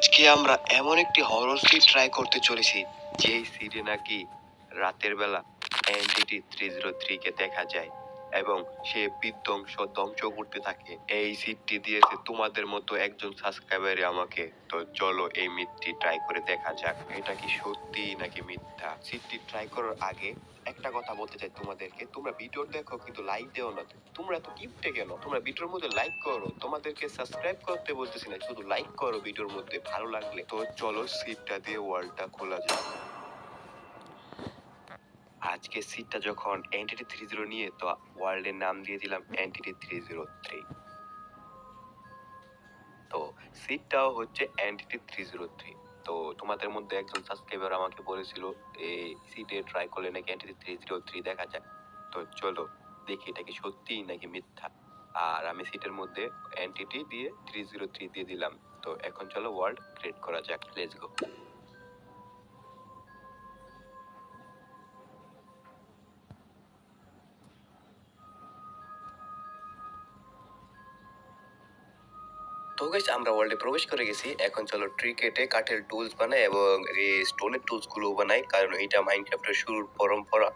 আজকে আমরা এমন একটি হরর সিট ট্রাই করতে চলেছি যেই সিটে নাকি রাতের বেলা এনটিটি 303 কে দেখা যায় এবং সে বিধ্বংস ধ্বংস করতে থাকে। এই সিটটি দিয়েছে তোমাদের মতো একজন সাবস্ক্রাইবারে আমাকে। তো চলো এই মিথটি ট্রাই করে দেখা যাক এটা কি সত্যি নাকি মিথ্যা। সিটটি ট্রাই করার আগে একটা কথা বলতে চাই তোমাদেরকে, তোমরা ভিডিও দেখো কিন্তু লাইক দেও না। তোমরা এত কিপটে কেন? তোমরা ভিডিওর মধ্যে লাইক করো, তোমাদেরকে সাবস্ক্রাইব করতে বলতেছি না, শুধু লাইক করো ভিডিওর মধ্যে ভালো লাগলে। তো চলো সিটটা দিয়ে ওয়ালটা খোলা যাক। আজকে সিটটা যখন এনটিটি 30 নিয়ে, তো ওয়ার্ল্ডের নাম দিয়ে দিলাম এনটিটি 303। তো সিটটাও হচ্ছে এনটিটি 303। তো তোমাদের মধ্যে একজন সাবস্ক্রাইবার আমাকে বলেছিল এই সিটে ট্রাই করলে নাকি এনটিটি 303 দেখা যায়। তো চলো দেখি এটা কি সত্যি নাকি মিথ্যা। আর আমি সিটের মধ্যে এনটিটি দিয়ে 303 দিয়ে দিলাম। তো এখন চলো ওয়ার্ল্ড ক্রিয়েট করা যাক, লেটস গো। তো গাইস আমরা ওয়ার্ল্ডে প্রবেশ করে গেছি। এখন চলো ট্রি কেটে কাঠের টুলস বানাই এবং এই স্টোনের টুলস গুলো বানাই, কারণ এটা মাইনক্রাফটের শুরুর পরম্পরা।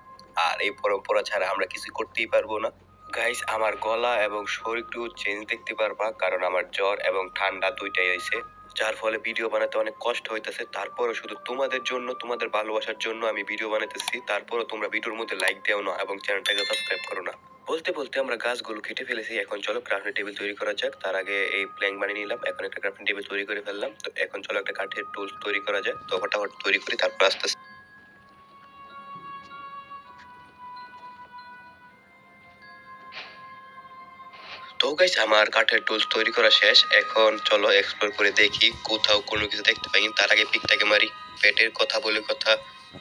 আর এই পরম্পরা ছাড়া আমরা কিছু করতেই পারবো না। গাইস আমার গলা এবং শরীর একটু চেঞ্জ দেখতে পারবা, কারণ আমার জ্বর এবং ঠান্ডা দুইটাই হয়েছে, যার ফলে ভিডিও বানাতে অনেক কষ্ট হইতেছে। তারপরও শুধু তোমাদের জন্য, তোমাদের ভালোবাসার জন্য আমি ভিডিও বানাইতেছি। তারপরও তোমরা ভিডিওর মধ্যে লাইক দেও না এবং চ্যানেলটাকে সাবস্ক্রাইব করো না। বলতে বলতে আমরা গাছগুলো কেটে ফেলেছি। এখন চলো ক্রাফটিং টেবিল তৈরি করা যাক। তার আগে এই প্ল্যাঙ্ক বানিয়ে নিলাম, এখন একটা ক্রাফটিং টেবিল তৈরি করে ফেললাম। তো এখন চলো একটা কাঠের টুলস তৈরি করা যাক। তো ফটাফট তৈরি করি, তারপর আস্তে আস্তে। তো গাইস আমার কাঠের টুলস তৈরি করা শেষ। এখন চলো এক্সপ্লোর করে দেখি কোথাও কোনো কিছু দেখতে পাই। তার আগে পিকটাকে মারি। পেটের কথা বলে কথা।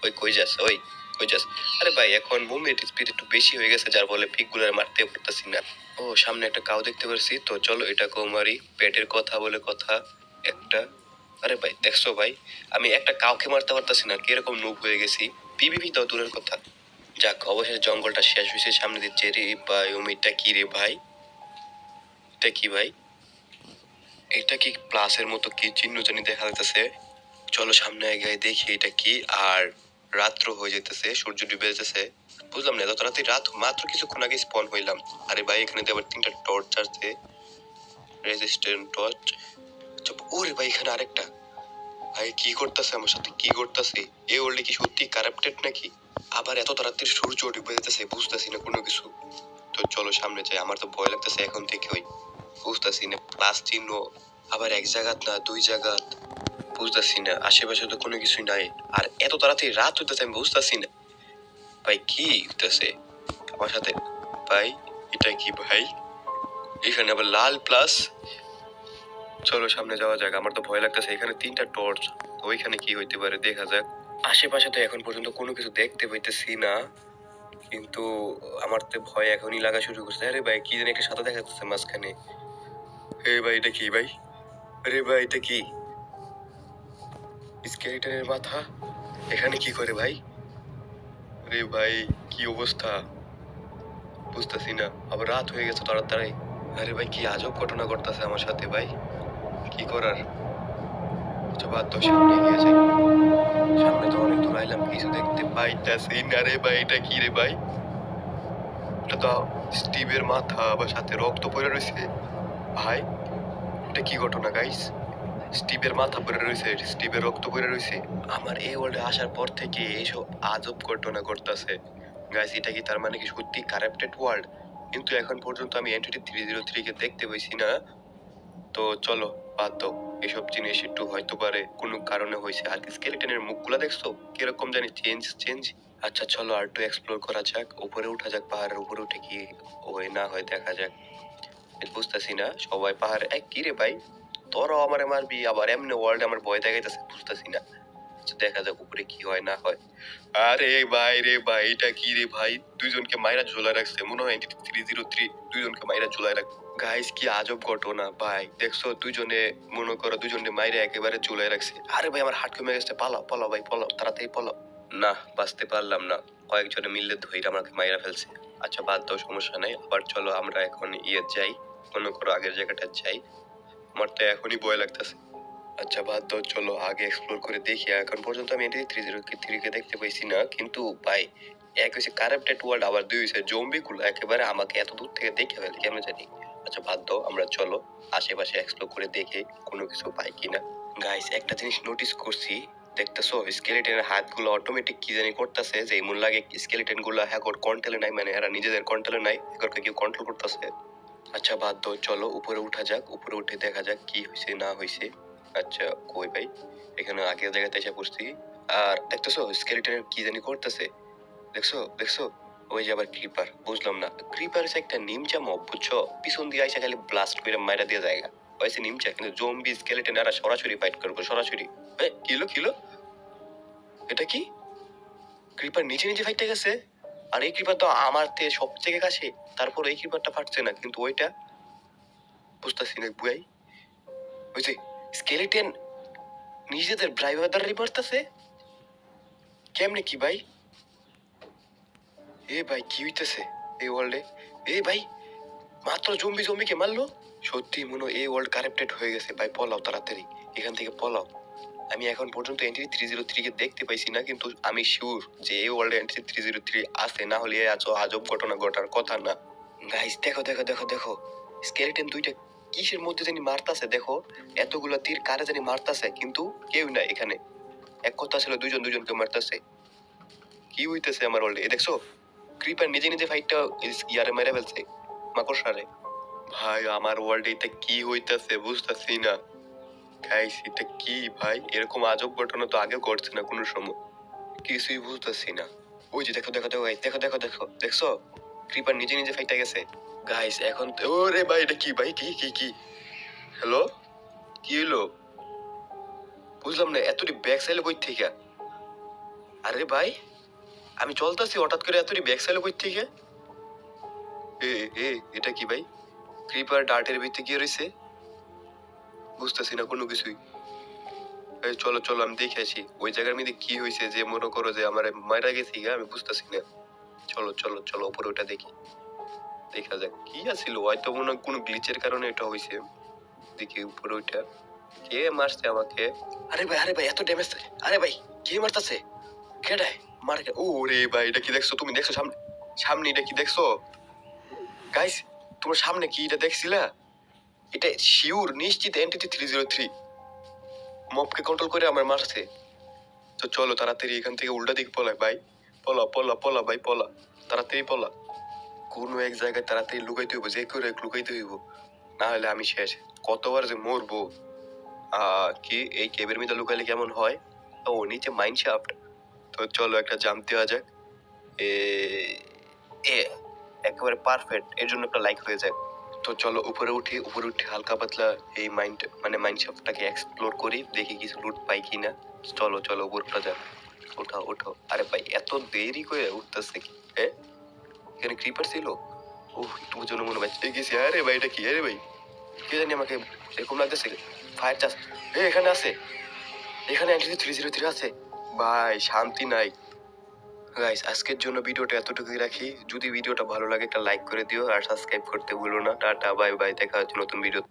ওই কই যাস, ওই কই যাস? আরে ভাই এখন মুভমেন্ট স্পিড একটু বেশি হয়ে গেছে, যার ফলে পিক গুলো মারতে পারতেছি না। ও সামনে একটা কাউ দেখতে পারছি, তো চলো এটাকেও মারি। পেটের কথা বলে কথা একটা। আরে ভাই দেখছো ভাই, আমি একটা কাউকে মারতে পারতাছি না, কিরকম নুব হয়ে গেছি। পিভিপি তো দূরের কথা। যাক অবশেষে জঙ্গলটা শেষ হয়েছে, সামনে দিচ্ছে রে ভাই। ওমিটটা কি রে ভাই? এটা কি ভাই? এটা কি প্লাসের মতো কি চিহ্ন জানি দেখা যাইতেছে। চলো সামনে এগিয়ে দেখি এটা কি। আর রাত্র হয়ে যেতেছে, সূর্য ডুবে যেতেছে। বুঝলাম না এত রাতে রাত, মাত্র কিছুক্ষণ আগে স্পন হইলাম। আরে ভাই এখানে তো আবার 3টা টর্চ আছে, রেজিস্ট্যান্ট টর্চ। ওরে ভাই এখানে আরেকটা। ভাই কি করতেছে আমার সাথে, কি করতেছে? এই ওয়ার্ল্ডে কি সত্যি কারাপ্টেড নাকি? আবার এত তাড়াতাড়ি সূর্য ডুবে যেতেছে, বুঝতেছি না কোনো কিছু। তো চলো সামনে যাই, আমার তো ভয় লাগতেছে এখন থেকে। ওই বুঝতেছি না প্লাস চিহ্ন আবার এক জায়গাত না দুই জায়গাত, বুঝতেছি না। আশেপাশে তো কোনো কিছুই নাই। আর এত তাড়াতাড়ি রাত হইতেছে, আমি বুঝতেছি না ভাই কি হইতেছে আমার সাথে। ভাই এটা কি ভাই? এখানে আবার লাল প্লাস। চলো সামনে যাওয়া যাক, আমার তো ভয় লাগতেছে। এখানে 3টা টর্চ, ওইখানে কি হইতে পারে দেখা যাক। আশেপাশে তো এখন পর্যন্ত কোনো কিছু দেখতে পাইতেছি না, কিন্তু আমার তো ভয় এখনই লাগা শুরু করছে। আরে ভাই কি জানি একটা সাদা দেখা যাচ্ছে মাঝখানে। হে ভাই এটা কি ভাই? আরে ভাই এটা কি? স্কেলিটনের মাথা এখানে কি করে ভাই? আরে ভাই কি অবস্থা, বুঝতেছি না। আবার রাত হয়ে গেছে তাড়াতাড়ি। আরে ভাই কি আজব ঘটনা ঘটতেছে আমার সাথে ভাই, কি করার। আচ্ছা বাদ দাও, সামনে এগিয়ে যাই। সামনে তো অনেক দূর আইলাম, কিছু দেখতে পাইতাছি না রে ভাই। এটা কি রে ভাই? এটা তো স্টিভের মাথা, আবার সাথে রক্ত পড়ে রয়েছে। ভাই এটা কি ঘটনা গাইস? স্টিভের মাথা পড়ে রয়েছে, স্টিভের রক্ত পড়ে রয়েছে। আমার এই ওয়ার্ল্ডে আসার পর থেকে এইসব আজব ঘটনা ঘটতেছে গাইস। এটা কি তার মানে কি সত্যি কারাপ্টেড ওয়ার্ল্ড? কিন্তু এখন পর্যন্ত আমি এনটিটি 303 কে দেখতে পাইছি না। তো চলো বাদ দাও, এসব জিনিস একটু হয়তো পারে কোনো কারণে হয়েছে। আর স্কেলেটনের মুখগুলা দেখছো কিরকম জানি চেঞ্জ চেঞ্জ। আচ্ছা চলো আর একটু এক্সপ্লোর করা যাক, উপরে উঠা যাক। পাহাড়ের উপরে উঠে কি হয় না হয় দেখা যাক। বুঝতেছি না সবাই পাহাড়ে এক কি রে ভাই, তোরাও আমারে মারবি আবার এমনি ওয়ার্ল্ড আমার ভয় দেখাইতেছে, বুঝতেছি না। আচ্ছা, দেখা যাক উপরে কি হয় না হয়। আরে ভাই রে ভাই এটা কি রে ভাই? দুইজনকে মাইরা ঝোলা রাখছে, মনে হয় 303 দুইজনকে মাইরা ঝোলায় রাখ। গাইস কি আজব ঘটনা ভাই, দেখছো দুইজনে, মনে করো দুইজনে মাইরা একেবারে ঝুলাই রাখছে। আরে ভাই আমার হাত কমে গেছে, পালাও পালাও ভাই পালাও, তাড়াতাড়ি পালাও। না বাঁচতে পারলাম না, কয়েকজনে মিললে ধইরা আমাকে মাইরা ফেলছে। আচ্ছা বাদ দাও, সমস্যা নাই। আবার চলো আমরা এখন যাই, মনে করো আগের জায়গাটা যাই। আমার তো এখনই ভয় লাগতেছে। আচ্ছা বাদ দাও, চলো আগে এক্সপ্লোর করে দেখি। এখন পর্যন্ত আমি এন্ট্রি 303 কে দেখতে পাইছি না, কিন্তু ভাই এক হয়েছে কারাপ্টেড ওয়ার্ল্ড, আবার দুই হয়েছে জম্বি গুলো একেবারে আমাকে এত দূর থেকে দেখে ফেলে কেমন জানি। আচ্ছা বাদ দাও, আমরা চলো আশেপাশে এক্সপ্লোর করে দেখে কোনো কিছু পাই কিনা। গাইস একটা জিনিস নোটিস করছি, দেখতেছো স্কেলেটনের হাতগুলো অটোমেটিক কি জানি করতেছে, যে এমন লাগে স্কেলেটন গুলো হ্যাঁ কন্ট্রোলে নাই, মানে এরা নিজেদের কন্ট্রোলে নাই, এদেরকে কেউ কন্ট্রোল করতেছে। আচ্ছা বাদ দাও, চলো উপরে উঠা যাক, উপরে উঠে দেখা যাক কি হয়েছে না হয়েছে। আচ্ছা কই ভাই, এখানে আগের জায়গাতে এসে পড়ছি। আর দেখতেছো স্কেলিটনের কি জানি করতেছে, দেখছো দেখছো? ওই যে আবার ক্রিপার, বুঝলাম না ক্রিপার হচ্ছে একটা নিমচা মব, বুঝছো? পিছন দিয়ে আইসা খালি ব্লাস্ট করে মাইরা দিয়ে জায়গা হয়েছে নিমচা, কিন্তু জম্বি স্কেলিটন এরা সরাসরি ফাইট করবো সরাসরি। কিলো কিলো, এটা কি? ক্রিপার নিচে নিচে ফাইটে গেছে, আর এই ক্রিপার তো আমার থেকে সব থেকে কাছে, তারপর এই ক্রিপারটা ফাটছে না, কিন্তু ওইটা বুঝতেছি না বুয়াই। ওই যে স্কেলিটন নিজেদের ড্রাইভারদারি মারতেছে, কেমনে কি ভাই? এ ভাই কি হইতেছে এই ওয়ার্ল্ডে? এ ভাই মাত্র জম্বি জম্বিকে মারলো, সত্যি মনে হয় এই ওয়ার্ল্ড কারাপ্টেড হয়ে গেছে ভাই। পলাও তাড়াতাড়ি এখান থেকে পলাও। আমি এখন পর্যন্ত এন্ট্রি 303 কে দেখতে পাইছি না, কিন্তু আমি শিওর যে এই ওয়ার্ল্ডে এন্ট্রি 303 আছে, না হলে এই আজব ঘটনা ঘটার কথা না। গাইস দেখো দেখো দেখো দেখো, স্কেলেটন দুইটা কিসের মধ্যে জানি মারতাছে, দেখো এতগুলো তীর কারে জানি মারতাছে, কিন্তু কেউ না এখানে। এক কথা ছিল দুইজন দুইজনকে মারতাছে। কি হইতেছে আমার ওয়ার্ল্ডে, এ দেখছো ক্রিপার নিজে নিজে ফাইটটা ইয়ারে মেরে ফেলছে মাকড়সারে। ভাই আমার ওয়ার্ল্ডে এটা কি হইতেছে বুঝতেছি না। গাইস এটা কি ভাই, এরকম আজব ঘটনা তো আগে ঘটছে না কোনো সময়, কিছুই বুঝতেছি না। ওই যে দেখো দেখো দেখো guys, দেখো দেখো দেখো দেখছো ক্রিপার নিজে নিজে ফাইটা গেছে। গাইস এখন ওরে ভাই এটা কি ভাই, কি কি কি? হ্যালো, কি হইলো? বুঝলাম না এতটি ব্যাক সাইলে কই থেকে? আরে ভাই আমি চলতেছি হঠাৎ করে এতটি ব্যাক সাইলে কই থেকে? এ এ এটা কি ভাই? ক্রিপার ডার্টের ভিতরে গিয়ে রয়েছে, বুঝতেছি না কোনো কিছুই। এই চলো চলো আমি দেখে আসি ওই জায়গার মধ্যে কি হয়েছে, যে মনে করো যে আমার মারা গেছি গা, আমি বুঝতেছি না। চলো চলো চলো উপরে ওটা দেখি, দেখা যাক কি আছিল, হয়তো মনে হয় কোনো গ্লিচের কারণে এটা হয়েছে। দেখি উপরে ওইটা, কে মারছে আমাকে? আরে ভাই এত ড্যামেজ, আরে ভাই কে মারতাছে? কেডায় মার? ও রে ভাই এটা কি দেখছো তুমি? দেখছো সামনে, সামনে এটা কি দেখছো? গাইস তোমার সামনে কি এটা দেখছিলা? এটা শিওর নিশ্চিত এন্টিটি 303 মবকে কন্ট্রোল করে আমার মারছে। তো চলো তাড়াতাড়ি এখান থেকে উল্টা দিক পলায় ভাই, পলা পলা পলা ভাই পলা, তাড়াতাড়ি পলা। কোনো এক জায়গায় তাড়াতাড়ি লুকাইতে হইব, যে করে এক লুকাইতে হইব, না হলে আমি শেষ। কতবার যে মরবো। কি এই কেবের মধ্যে লুকাইলে কেমন হয়? ও নিচে মাইন শাফট, তো চলো একটা জাম্প দেওয়া যাক। এ এ একেবারে পারফেক্ট, এর জন্য একটা লাইক হয়ে যায়। তো চলো উপরে উঠি, উপরে উঠে হালকা পাতলা এই মাইন্ড মানে মাইন্ড শাফটটাকে এক্সপ্লোর করি, দেখি কিছু লুট পাই কিনা। চলো চলো উপরে উঠা যাক, ওঠাও ওঠো। আরে ভাই এত দেরি করে উঠতেছে কি? হ্যাঁ এখানে ক্রিপার ছিল? ওহ একটু জন্য মনে হয় গেছি। আরে ভাই এটা কি? আরে ভাই কে জানি আমাকে এরকম লাগতেছে। ফায়ার চাষ এখানে আছে, এখানে এন্ট্রি 303 আছে। ভাই শান্তি নাই। গাইস আজকের জন্য ভিডিওটা এতটুকুই রাখি, যদি ভিডিওটা ভালো লাগে একটা লাইক করে দিও, আর সাবস্ক্রাইব করতে ভুলো না। টাটা বাই বাই, দেখা হচ্ছে নতুন ভিডিও।